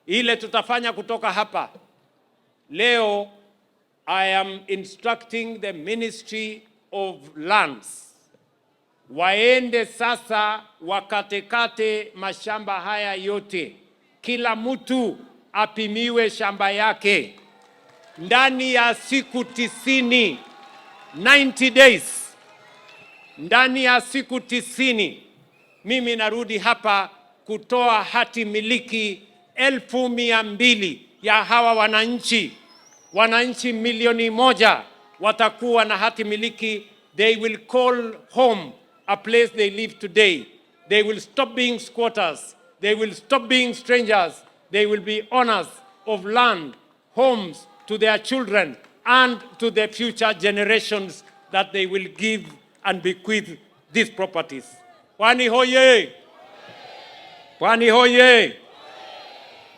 Ile tutafanya kutoka hapa leo, I am instructing the Ministry of Lands waende sasa wakatekate mashamba haya yote. Kila mtu apimiwe shamba yake ndani ya siku 90, 90 days. Ndani ya siku 90 mimi narudi hapa kutoa hati miliki 200,000 ya hawa wananchi. Wananchi 1,000,000 watakuwa na hati miliki. They will call home a place they live today. They will stop being squatters. They will stop being strangers. They will be owners of land, homes to their children and to the future generations that they will give and bequeath these properties. Pwani hoye! Pwani hoye!